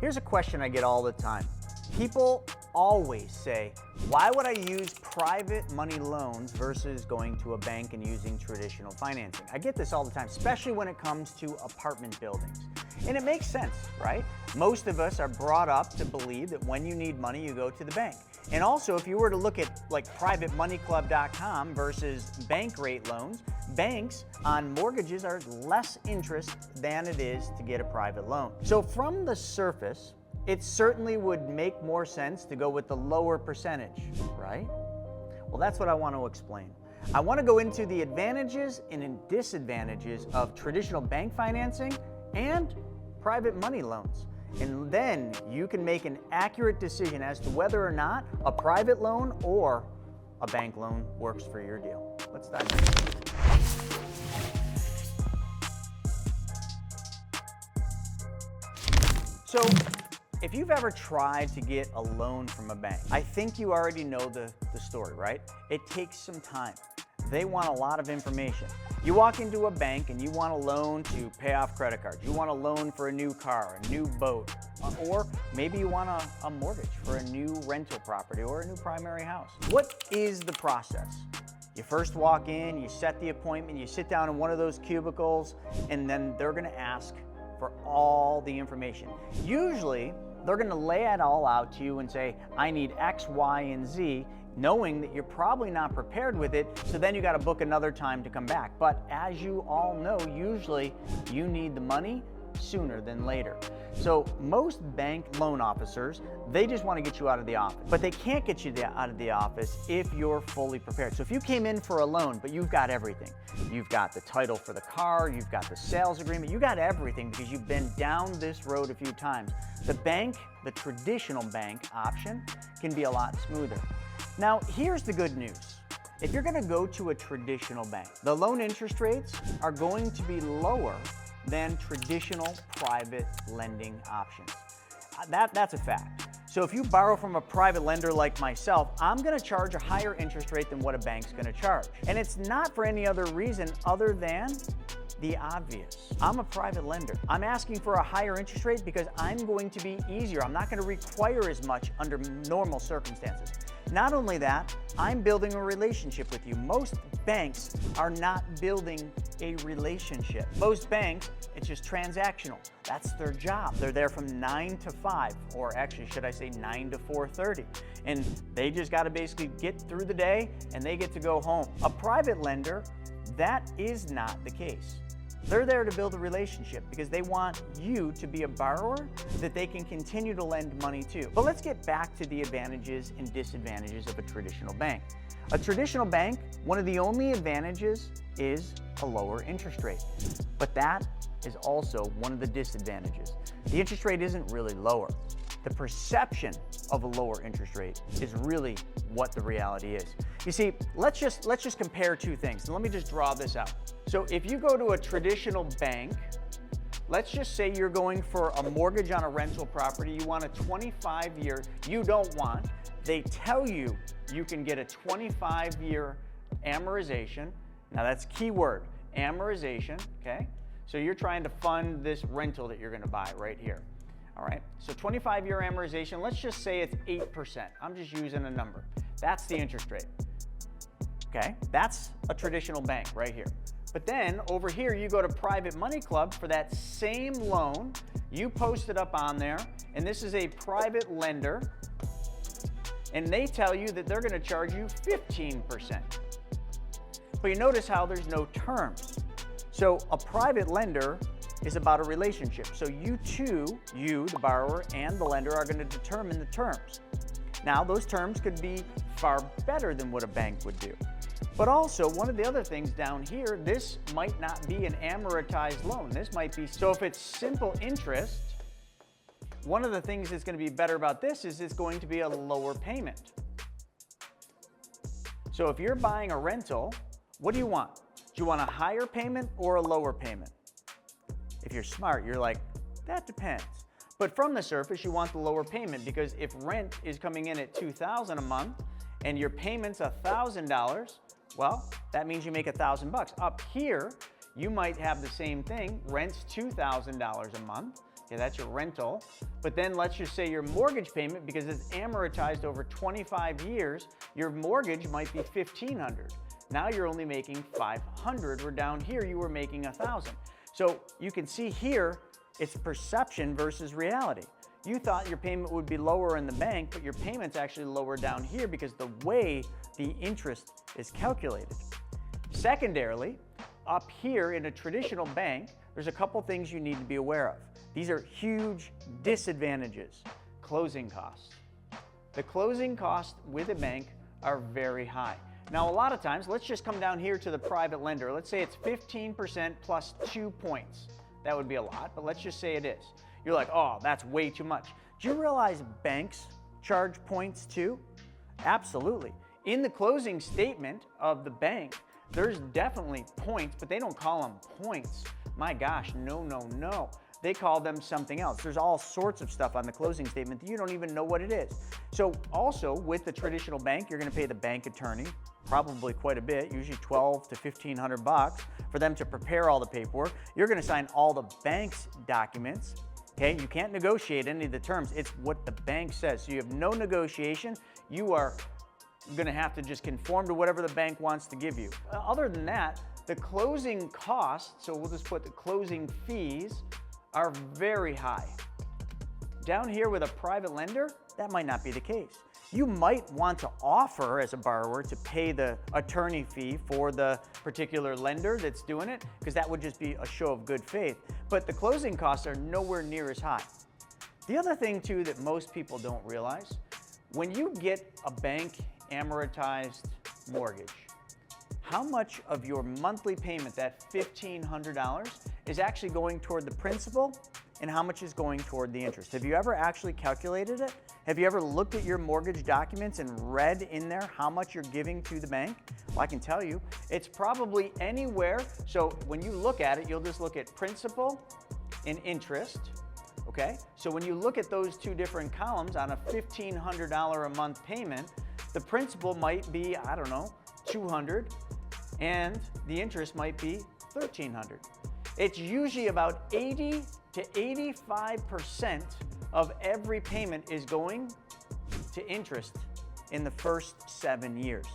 Here's a question I get all the time. People always say, why would I use private money loans versus going to a bank and using traditional financing? I get this all the time, especially when it comes to apartment buildings. And it makes sense, right? Most of us are brought up to believe that when you need money, you go to the bank. And also, if you were to look at like privatemoneyclub.com versus bank rate loans, banks on mortgages are less interest than it is to get a private loan. So from the surface, it certainly would make more sense to go with the lower percentage, right? Well, that's what I want to explain. I want to go into the advantages and disadvantages of traditional bank financing and private money loans. And then you can make an accurate decision as to whether or not a private loan or a bank loan works for your deal. Let's dive in. So, if you've ever tried to get a loan from a bank, I think you already know the story, right? It takes some time. They want a lot of information. You walk into a bank and you want a loan to pay off credit cards. You want a loan for a new car, a new boat, or maybe you want a mortgage for a new rental property or a new primary house. What is the process? You first walk in, you set the appointment, you sit down in one of those cubicles, and then they're gonna ask for all the information. Usually, they're gonna lay it all out to you and say, I need X, Y, and Z, knowing that you're probably not prepared with it, so then you gotta book another time to come back. But as you all know, usually you need the money sooner than later. So most bank loan officers, they just want to get you out of the office, but they can't get you out of the office if you're fully prepared. So if you came in for a loan, but you've got everything, you've got the title for the car, you've got the sales agreement, you got everything because you've been down this road a few times. The bank, the traditional bank option can be a lot smoother. Now, here's the good news. If you're going to go to a traditional bank, the loan interest rates are going to be lower than traditional private lending options. That's a fact. So if you borrow from a private lender like myself, I'm gonna charge a higher interest rate than what a bank's gonna charge. And it's not for any other reason other than the obvious. I'm a private lender. I'm asking for a higher interest rate because I'm going to be easier. I'm not gonna require as much under normal circumstances. Not only that, I'm building a relationship with you. Most banks are not building a relationship. Most banks, it's just transactional. That's their job. They're there from 9 to 5, or actually, should I say 9 to 4:30. And they just gotta basically get through the day and they get to go home. A private lender, that is not the case. They're there to build a relationship because they want you to be a borrower that they can continue to lend money to. But let's get back to the advantages and disadvantages of a traditional bank. A traditional bank, one of the only advantages is a lower interest rate. But that is also one of the disadvantages. The interest rate isn't really lower. The perception of a lower interest rate is really what the reality is. You see, let's just compare two things. And let me just draw this out. So if you go to a traditional bank, let's just say you're going for a mortgage on a rental property, you want a 25-year, you don't want, they tell you you can get a 25-year amortization. Now that's key word, amortization, okay? So you're trying to fund this rental that you're gonna buy right here. All right, so 25-year amortization, let's just say it's 8%. I'm just using a number. That's the interest rate, okay? That's a traditional bank right here. But then over here, you go to Private Money Club for that same loan. You post it up on there, and this is a private lender, and they tell you that they're gonna charge you 15%. But you notice how there's no terms. So a private lender is about a relationship. So you two, you, the borrower, and the lender are gonna determine the terms. Now, those terms could be far better than what a bank would do. But also, one of the other things down here, this might not be an amortized loan. This might be, so if it's simple interest, one of the things that's gonna be better about this is it's going to be a lower payment. So if you're buying a rental, what do you want? Do you want a higher payment or a lower payment? If you're smart, you're like, that depends. But from the surface, you want the lower payment because if rent is coming in at $2,000 a month and your payment's $1,000, well, that means you make $1,000 bucks. Up here, you might have the same thing. Rent's $2,000 a month. Okay, that's your rental. But then let's just say your mortgage payment, because it's amortized over 25 years, your mortgage might be $1,500. Now you're only making $500, where down here you were making $1,000. So you can see here, it's perception versus reality. You thought your payment would be lower in the bank, but your payment's actually lower down here because the way the interest is calculated. Secondarily, up here in a traditional bank, there's a couple things you need to be aware of. These are huge disadvantages. Closing costs. The closing costs with a bank are very high. Now, a lot of times, let's just come down here to the private lender. Let's say it's 15% plus 2 points. That would be a lot, but let's just say it is. You're like, oh, that's way too much. Do you realize banks charge points too? Absolutely. In the closing statement of the bank, there's definitely points, but they don't call them points. My gosh, no, no, no. They call them something else. There's all sorts of stuff on the closing statement that you don't even know what it is. So also with the traditional bank, you're gonna pay the bank attorney probably quite a bit, usually $1,200 to $1,500 for them to prepare all the paperwork. You're gonna sign all the bank's documents. Okay, you can't negotiate any of the terms. It's what the bank says. So you have no negotiation. You are gonna have to just conform to whatever the bank wants to give you. Other than that, the closing costs, so we'll just put the closing fees, are very high. Down here with a private lender, that might not be the case. You might want to offer as a borrower to pay the attorney fee for the particular lender that's doing it, because that would just be a show of good faith. But the closing costs are nowhere near as high. The other thing too that most people don't realize, when you get a bank amortized mortgage, how much of your monthly payment, that $1,500, is actually going toward the principal and how much is going toward the interest? Have you ever actually calculated it? Have you ever looked at your mortgage documents and read in there how much you're giving to the bank? Well, I can tell you, it's probably anywhere. So when you look at it, you'll just look at principal and interest, okay? So when you look at those two different columns on a $1,500 a month payment, the principal might be, I don't know, $200, and the interest might be $1,300. It's usually about 80 to 85% of every payment is going to interest in the first 7 years.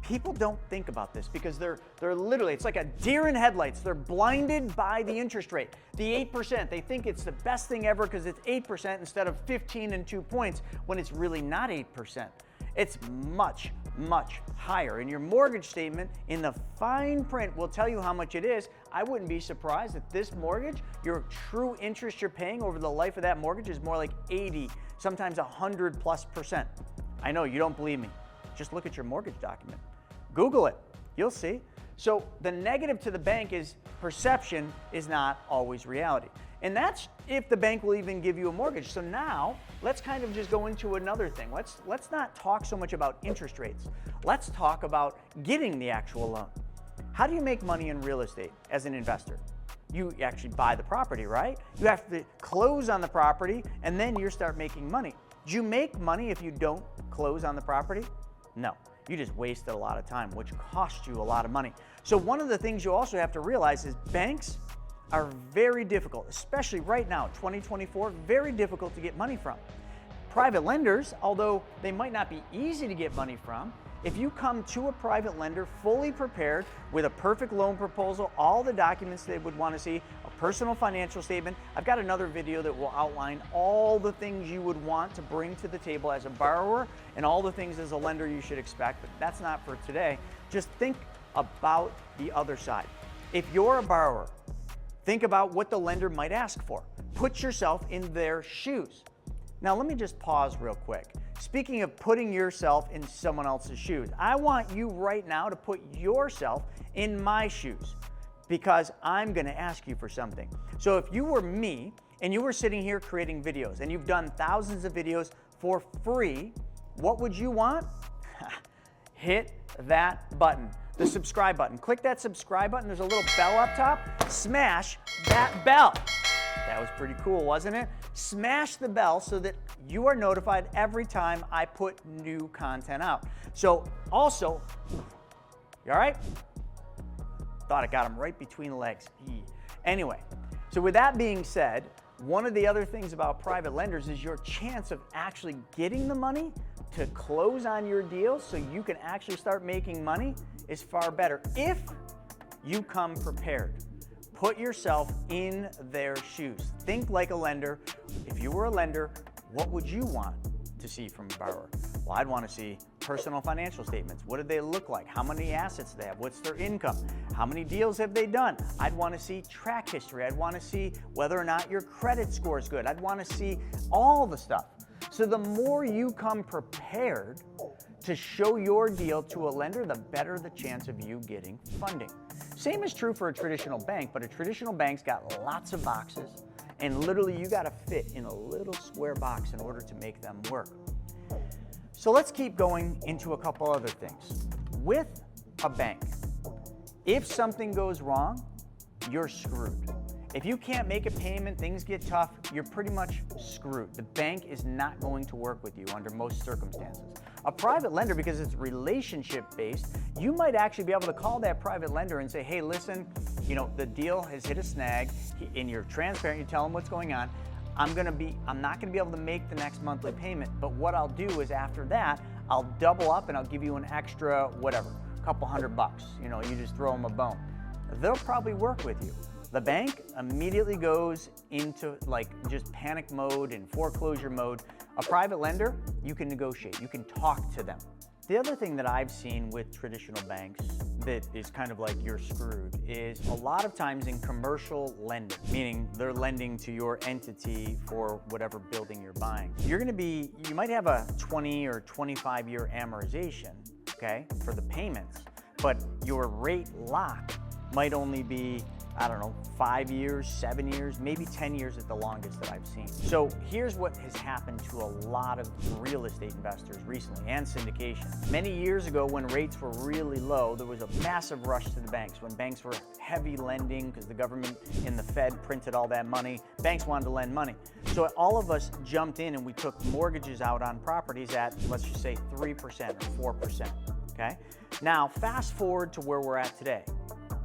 People don't think about this because they're literally, it's like a deer in headlights. They're blinded by the interest rate. The 8%, they think it's the best thing ever because it's 8% instead of 15 and 2 points when it's really not 8%. It's much, much higher. And your mortgage statement in the fine print will tell you how much it is. I wouldn't be surprised if this mortgage, your true interest you're paying over the life of that mortgage is more like 80, sometimes 100+%. I know you don't believe me. Just look at your mortgage document. Google it, you'll see. So the negative to the bank is perception is not always reality. And that's if the bank will even give you a mortgage. So now let's kind of just go into another thing. Let's not talk so much about interest rates. Let's talk about getting the actual loan. How do you make money in real estate as an investor? You actually buy the property, right? You have to close on the property and then you start making money. Do you make money if you don't close on the property? No. You just wasted a lot of time, which costs you a lot of money. So one of the things you also have to realize is banks are very difficult, especially right now, 2024, very difficult to get money from. Private lenders, although they might not be easy to get money from, if you come to a private lender fully prepared with a perfect loan proposal, all the documents they would want to see, a personal financial statement. I've got another video that will outline all the things you would want to bring to the table as a borrower and all the things as a lender you should expect, but that's not for today. Just think about the other side. If you're a borrower, think about what the lender might ask for. Put yourself in their shoes. Now let me just pause real quick. Speaking of putting yourself in someone else's shoes, I want you right now to put yourself in my shoes because I'm gonna ask you for something. So if you were me and you were sitting here creating videos and you've done thousands of videos for free, what would you want? Hit that button, the subscribe button. Click that subscribe button. There's a little bell up top. Smash that bell. That was pretty cool, wasn't it? Smash the bell so that you are notified every time I put new content out. So also, you all right? Thought I got him right between the legs. Anyway, so with that being said, One of the other things about private lenders is your chance of actually getting the money to close on your deal so you can actually start making money is far better if you come prepared. Put yourself in their shoes. Think like a lender. If you were a lender, what would you want to see from a borrower? Well, I'd want to see personal financial statements. What do they look like? How many assets do they have? What's their income? How many deals have they done? I'd want to see track history. I'd want to see whether or not your credit score is good. I'd want to see all the stuff. So the more you come prepared to show your deal to a lender, the better the chance of you getting funding. Same is true for a traditional bank, but a traditional bank's got lots of boxes, and literally you got to fit in a little square box in order to make them work. So let's keep going into a couple other things. With a bank, if something goes wrong, you're screwed. If you can't make a payment, things get tough, you're pretty much screwed. The bank is not going to work with you under most circumstances. A private lender, because it's relationship-based, you might actually be able to call that private lender and say, hey, listen, the deal has hit a snag, and you're transparent, you tell them what's going on. I'm not gonna be able to make the next monthly payment, but what I'll do is after that, I'll double up and I'll give you an extra, whatever, a couple $100. You just throw them a bone. They'll probably work with you. The bank immediately goes into just panic mode and foreclosure mode. A private lender, you can negotiate, you can talk to them. The other thing that I've seen with traditional banks that is kind of like you're screwed is a lot of times in commercial lending, meaning they're lending to your entity for whatever building you're buying. You might have a 20 or 25 year amortization, okay, for the payments, but your rate lock might only be, 5 years, 7 years, maybe 10 years at the longest that I've seen. So here's what has happened to a lot of real estate investors recently and syndication. Many years ago when rates were really low, there was a massive rush to the banks. When banks were heavy lending because the government and the Fed printed all that money, banks wanted to lend money. So all of us jumped in and we took mortgages out on properties at, let's just say 3% or 4%, okay? Now fast forward to where we're at today.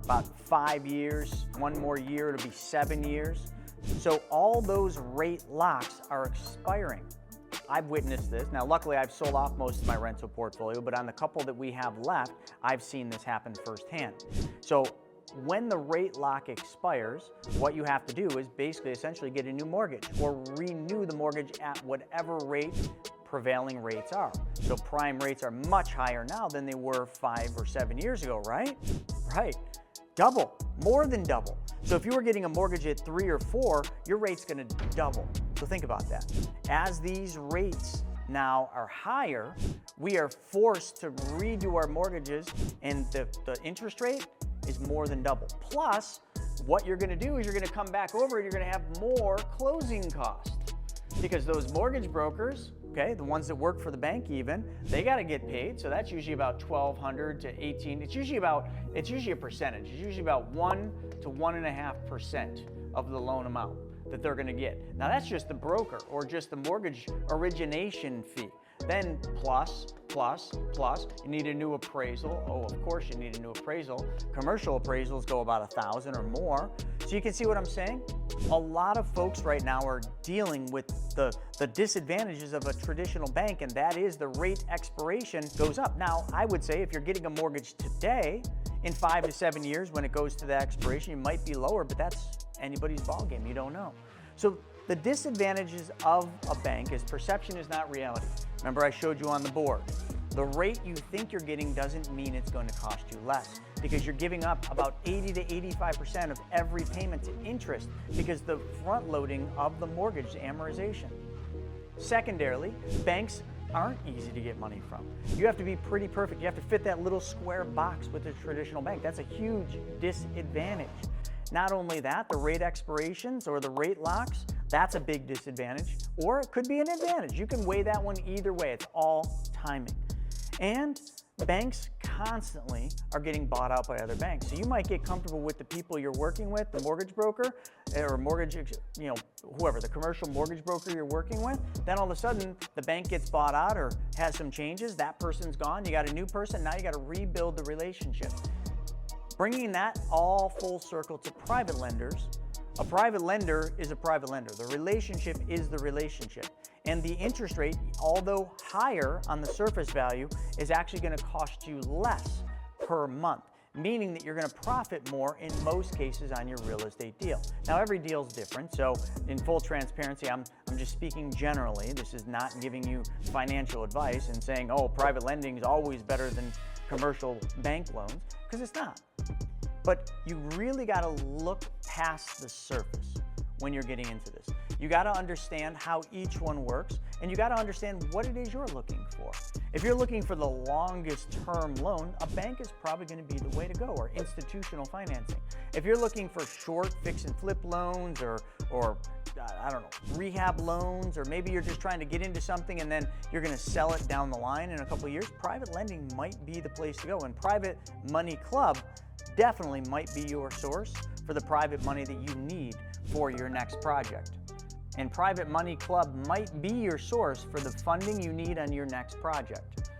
About 5 years, one more year, it'll be 7 years. So all those rate locks are expiring. I've witnessed this. Now, luckily, I've sold off most of my rental portfolio, but on the couple that we have left, I've seen this happen firsthand. So when the rate lock expires, what you have to do is basically essentially get a new mortgage or renew the mortgage at whatever rate prevailing rates are. So prime rates are much higher now than they were 5 or 7 years ago, right? Right. Double, more than double. So if you were getting a mortgage at 3 or 4, your rate's gonna double. So think about that. As these rates now are higher, we are forced to redo our mortgages, and the interest rate is more than double. Plus, what you're gonna do is you're gonna come back over and you're gonna have more closing costs, because those mortgage brokers, okay, the ones that work for the bank even, they got to get paid. So that's usually about $1,200 to $1,800. It's usually a percentage. It's usually about 1 to 1.5% of the loan amount that they're going to get. Now that's just the broker or just the mortgage origination fee. Then plus, you need a new appraisal. Oh, of course you need a new appraisal. Commercial appraisals go about $1,000 or more. So you can see what I'm saying? A lot of folks right now are dealing with the disadvantages of a traditional bank, and that is the rate expiration goes up. Now, I would say if you're getting a mortgage today, in 5 to 7 years when it goes to the expiration, you might be lower, but that's anybody's ballgame. You don't know. So the disadvantages of a bank is perception is not reality. Remember I showed you on the board. The rate you think you're getting doesn't mean it's going to cost you less, because you're giving up about 80 to 85% of every payment to interest because the front loading of the mortgage amortization. Secondarily, banks aren't easy to get money from. You have to be pretty perfect. You have to fit that little square box with a traditional bank. That's a huge disadvantage. Not only that, the rate expirations or the rate locks, that's a big disadvantage, or it could be an advantage. You can weigh that one either way. It's all timing. And banks constantly are getting bought out by other banks. So you might get comfortable with the people you're working with, the mortgage broker or mortgage, whoever, the commercial mortgage broker you're working with. Then all of a sudden the bank gets bought out or has some changes. That person's gone. You got a new person. Now you got to rebuild the relationship. Bringing that all full circle to private lenders, A private lender is a private lender. The relationship is the relationship. And the interest rate, although higher on the surface value, is actually going to cost you less per month, meaning that you're going to profit more in most cases on your real estate deal. Now, every deal is different, so in full transparency, I'm just speaking generally. This is not giving you financial advice and saying, oh, private lending is always better than commercial bank loans, because it's not. But you really got to look past the surface when you're getting into this. You got to understand how each one works, and you got to understand what it is you're looking for. If you're looking for the longest term loan, a bank is probably going to be the way to go, or institutional financing. If you're looking for short fix and flip loans or I don't know, rehab loans, or maybe you're just trying to get into something and then you're going to sell it down the line in a couple of years, private lending might be the place to go. And Private Money Club definitely might be your source for the private money that you need for your next project. And Private Money Club might be your source for the funding you need on your next project.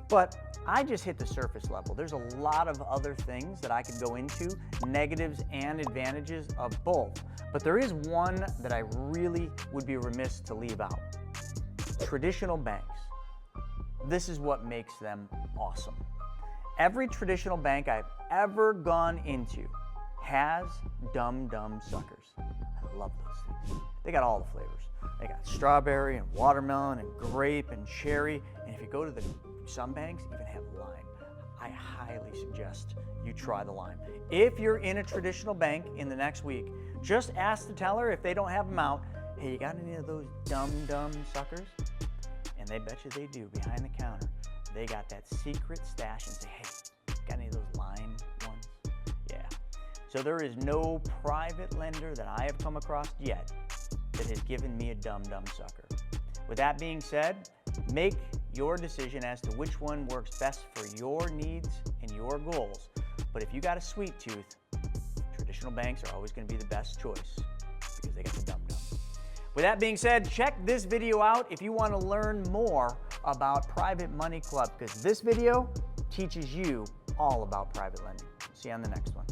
But I just hit the surface level. There's a lot of other things that I could go into, negatives and advantages of both. But there is one that I really would be remiss to leave out. Traditional banks. This is what makes them awesome. Every traditional bank I've ever gone into has dumb suckers. I love those things. They got all the flavors. They got strawberry and watermelon and grape and cherry. And if you go to some banks, even have lime. I highly suggest you try the lime. If you're in a traditional bank in the next week, just ask the teller if they don't have them out. Hey, you got any of those dumb suckers? And they bet you they do behind the counter. They got that secret stash and say, hey, got any of those lime ones? Yeah. So there is no private lender that I have come across yet that has given me a dumb sucker. With that being said, make your decision as to which one works best for your needs and your goals. But if you got a sweet tooth, traditional banks are always going to be the best choice because they got the dumb. With that being said, check this video out if you want to learn more about Private Money Club, because this video teaches you all about private lending. See you on the next one.